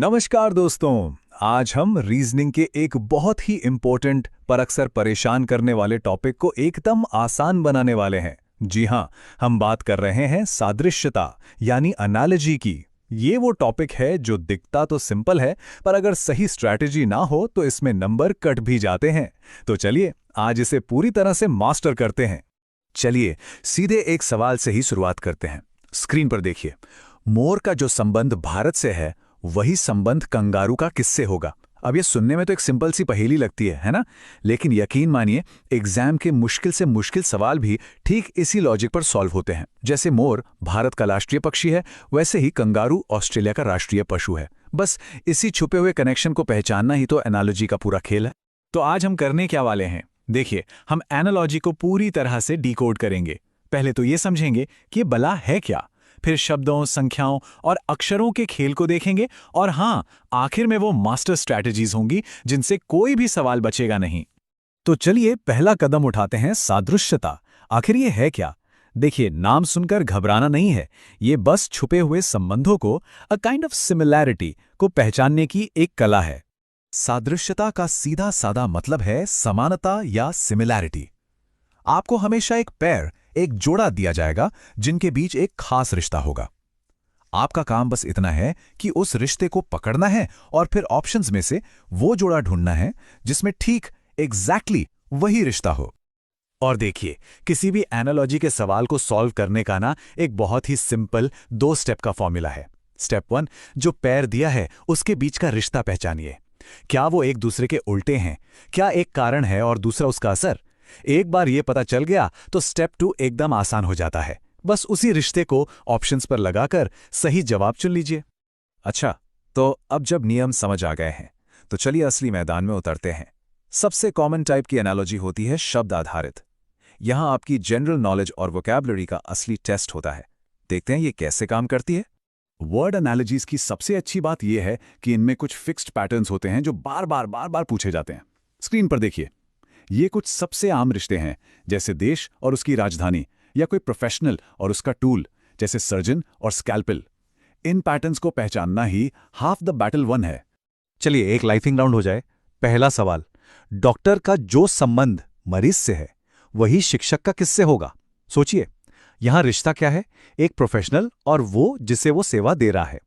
नमस्कार दोस्तों। आज हम रीजनिंग के एक बहुत ही इम्पोर्टेंट पर अक्सर परेशान करने वाले टॉपिक को एकदम आसान बनाने वाले हैं। जी हाँ, हम बात कर रहे हैं सादृश्यता यानी एनालॉजी की। ये वो टॉपिक है जो दिखता तो सिंपल है, पर अगर सही स्ट्रैटेजी ना हो तो इसमें नंबर कट भी जाते हैं। तो चलिए आज इसे पूरी तरह से मास्टर करते हैं। चलिए सीधे एक सवाल से ही शुरुआत करते हैं। स्क्रीन पर देखिए, मोर का जो संबंध भारत से है वही संबंध कंगारू का किससे होगा। अब ये सुनने में तो एक सिंपल सी पहेली लगती है ना? लेकिन यकीन मानिए, एग्जाम के मुश्किल से मुश्किल सवाल भी ठीक इसी लॉजिक पर सॉल्व होते हैं। जैसे मोर भारत का राष्ट्रीय पक्षी है, वैसे ही कंगारू ऑस्ट्रेलिया का राष्ट्रीय पशु है। बस इसी छुपे हुए कनेक्शन को पहचानना ही तो एनालॉजी का पूरा खेल है। तो आज हम करने क्या वाले हैं, देखिए, हम एनालॉजी को पूरी तरह से डिकोड करेंगे। पहले तो ये समझेंगे कि ये भला है क्या, फिर शब्दों, संख्याओं और अक्षरों के खेल को देखेंगे, और हाँ, आखिर में वो मास्टर स्ट्रैटेजीज होंगी जिनसे कोई भी सवाल बचेगा नहीं। तो चलिए पहला कदम उठाते हैं, सादृश्यता। आखिर ये है क्या? देखिए, नाम सुनकर घबराना नहीं है। ये बस छुपे हुए संबंधों को, अ काइंड ऑफ सिमिलैरिटी को पहचानने की एक कला है। सादृश्यता का सीधा साधा मतलब है समानता या सिमिलैरिटी। आपको हमेशा एक पेयर, एक जोड़ा दिया जाएगा जिनके बीच एक खास रिश्ता होगा। आपका काम बस इतना है कि उस रिश्ते को पकड़ना है और फिर ऑप्शंस में से वो जोड़ा ढूंढना है जिसमें ठीक एग्जैक्टली वही रिश्ता हो। और देखिए, किसी भी एनालॉजी के सवाल को सॉल्व करने का ना एक बहुत ही सिंपल 2 स्टेप का फॉर्मूला है। स्टेप 1, जो पेयर दिया है उसके बीच का रिश्ता पहचानिए। क्या वो एक दूसरे के उल्टे हैं? क्या एक कारण है और दूसरा उसका असर? एक बार ये पता चल गया तो स्टेप 2 एकदम आसान हो जाता है। बस उसी रिश्ते को ऑप्शंस पर लगाकर सही जवाब चुन लीजिए। अच्छा, तो अब जब नियम समझ आ गए हैं तो चलिए असली मैदान में उतरते हैं। सबसे कॉमन टाइप की एनालॉजी होती है शब्द आधारित। यहां आपकी जनरल नॉलेज और वोकैबुलरी का असली टेस्ट होता है। देखते हैं ये कैसे काम करती है। वर्ड एनालॉजीज की सबसे अच्छी बात यह है कि इनमें कुछ फिक्स्ड पैटर्न्स होते हैं जो बार बार पूछे जाते हैं। स्क्रीन पर देखिए, ये कुछ सबसे आम रिश्ते हैं, जैसे देश और उसकी राजधानी, या कोई प्रोफेशनल और उसका टूल, जैसे सर्जन और स्कैल्पेल। इन पैटर्न्स को पहचानना ही हाफ द बैटल वन है। चलिए एक लाइफिंग राउंड हो जाए। पहला सवाल, डॉक्टर का जो संबंध मरीज से है वही शिक्षक का किससे होगा? सोचिए, यहां रिश्ता क्या है? एक प्रोफेशनल और वो जिसे वो सेवा दे रहा है।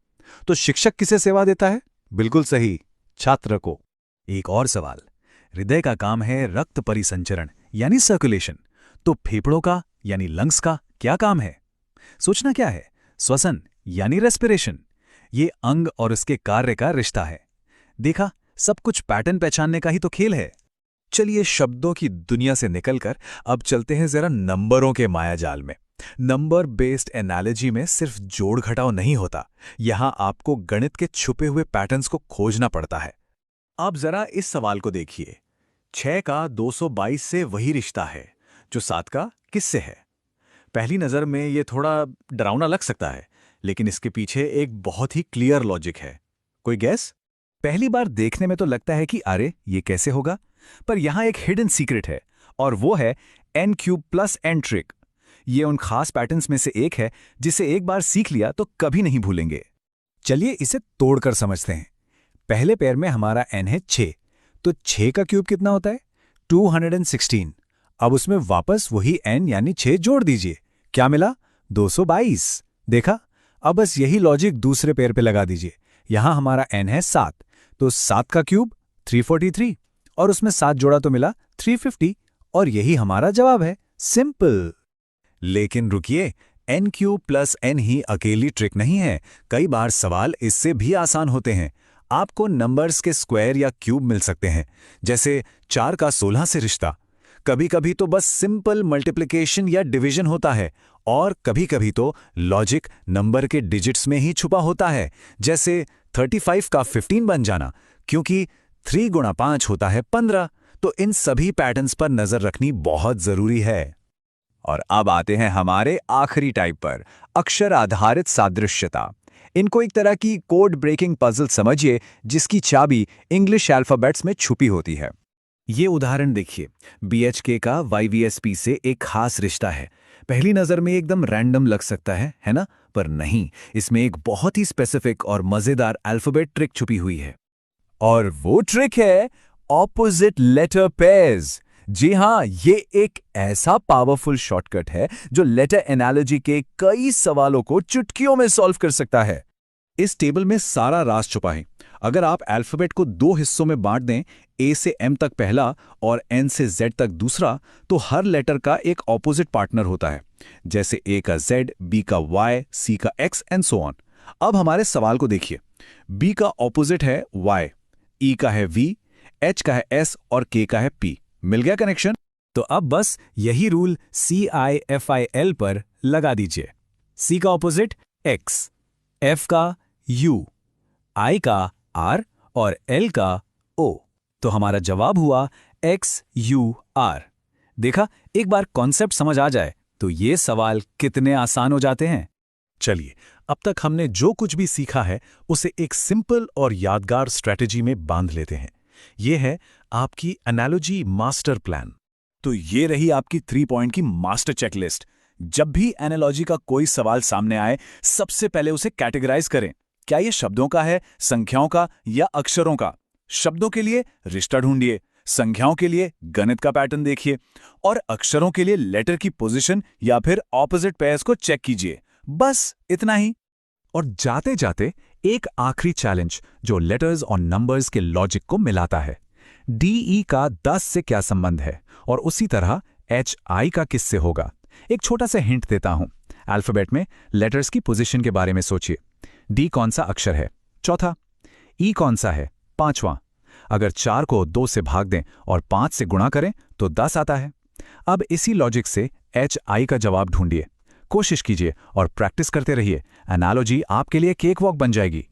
तो शिक्षक किसे सेवा देता है? बिल्कुल सही, छात्र को। एक और सवाल, हृदय का काम है रक्त परिसंचरण यानी सर्कुलेशन, तो फेफड़ों का यानी लंग्स का क्या काम है? सोचना क्या है? श्वसन यानी रेस्पिरेशन। ये अंग और उसके कार्य का रिश्ता है। देखा, सब कुछ पैटर्न पहचानने का ही तो खेल है। चलिए शब्दों की दुनिया से निकलकर अब चलते हैं जरा नंबरों के मायाजाल में। नंबर बेस्ड एनालॉजी में सिर्फ जोड़ घटाव नहीं होता, यहां आपको गणित के छुपे हुए पैटर्न्स को खोजना पड़ता है। अब जरा इस सवाल को देखिए, 6 का 222 से वही रिश्ता है जो 7 का किससे है? पहली नजर में ये थोड़ा डरावना लग सकता है, लेकिन इसके पीछे एक बहुत ही क्लियर लॉजिक है। कोई गैस? पहली बार देखने में तो लगता है कि अरे ये कैसे होगा, पर यहां एक हिडन सीक्रेट है, और वो है n³ + n ट्रिक। ये उन खास पैटर्न्स में से एक है जिसे एक बार सीख लिया तो कभी नहीं भूलेंगे। चलिए इसे तोड़कर समझते हैं। पहले पेयर में हमारा n है 6, तो 6 का क्यूब कितना होता है? 216। अब उसमें वापस वही n यानी 6 जोड़ दीजिए, क्या मिला? 222। देखा? अब बस यही लॉजिक दूसरे पेयर पे लगा दीजिए। यहां हमारा n है 7, तो 7 का क्यूब 343, और उसमें 7 जोड़ा तो मिला 350, और यही हमारा जवाब है। सिंपल। लेकिन रुकिए, n³ + n ही अकेली ट्रिक नहीं है। कई बार सवाल इससे भी आसान होते हैं। आपको नंबर्स के स्क्वायर या क्यूब मिल सकते हैं, जैसे 4 का 16 से रिश्ता। कभी कभी तो बस सिंपल मल्टीप्लिकेशन या डिवीजन होता है, और कभी कभी तो लॉजिक नंबर के डिजिट्स में ही छुपा होता है, जैसे 35 का 15 बन जाना, क्योंकि 3 × 5 होता है 15। तो इन सभी पैटर्न्स पर नजर रखनी बहुत जरूरी है। और अब आते हैं हमारे आखिरी टाइप पर, अक्षर आधारित सादृश्यता। इनको एक तरह की कोड ब्रेकिंग पजल समझिए, जिसकी चाबी इंग्लिश अल्फाबेट्स में छुपी होती है। ये उदाहरण देखिए, BHK का YVSP से एक खास रिश्ता है। पहली नजर में एकदम रैंडम लग सकता है ना? पर नहीं, इसमें एक बहुत ही स्पेसिफिक और मजेदार अल्फाबेट ट्रिक छुपी हुई है। और वो ट्रिक है ऑपोजिट लेटर पेयर्स। जी हाँ, ये एक ऐसा पावरफुल शॉर्टकट है जो लेटर एनालॉजी के कई सवालों को चुटकियों में सॉल्व कर सकता है। इस टेबल में सारा राज छुपा है। अगर आप अल्फाबेट को 2 हिस्सों में बांट दें, ए से एम तक पहला और एन से जेड तक दूसरा, तो हर लेटर का एक ऑपोजिट पार्टनर होता है, जैसे ए का जेड, बी का वाई, सी का एक्स एंड सो ऑन। अब हमारे सवाल को देखिए। बी का ऑपोजिट है वाई, ई का है वी, एच का है एस और के का है पी। मिल गया कनेक्शन? तो अब बस यही रूल CIFIL पर लगा दीजिए। C का ऑपोजिट X, F का U, I का R और L का O। तो हमारा जवाब हुआ XUR। देखा, एक बार कॉन्सेप्ट समझ आ जाए तो ये सवाल कितने आसान हो जाते हैं। चलिए, अब तक हमने जो कुछ भी सीखा है उसे एक सिंपल और यादगार स्ट्रेटेजी में बांध लेते हैं। ये है आपकी एनालॉजी मास्टर प्लान। तो ये रही आपकी 3 पॉइंट की मास्टर चेकलिस्ट। जब भी एनालॉजी का कोई सवाल सामने आए, सबसे पहले उसे कैटेगराइज करें। क्या ये शब्दों का है, संख्याओं का या अक्षरों का? शब्दों के लिए रिश्ता ढूंढिए, संख्याओं के लिए गणित का पैटर्न देखिए और अक्षरों के लिए लेटर की पोजीशन या फिर ऑपोजिट पेयर्स को चेक कीजिए। बस इतना ही। और जाते जाते एक आखिरी चैलेंज जो लेटर्स और नंबर्स के लॉजिक को मिलाता है। DE का 10 से क्या संबंध है और उसी तरह HI का किससे होगा? एक छोटा सा हिंट देता हूं। अल्फाबेट में लेटर्स की पोजीशन के बारे में सोचिए। D कौन सा अक्षर है? चौथा। E कौन सा है? 5वां। अगर 4 को 2 से भाग दें और 5 से गुणा करें तो 10 आता है। अब इसी लॉजिक से HI का जवाब ढूंढिए। कोशिश कीजिए और प्रैक्टिस करते रहिए। एनालॉजी आपके लिए केक वॉक बन जाएगी।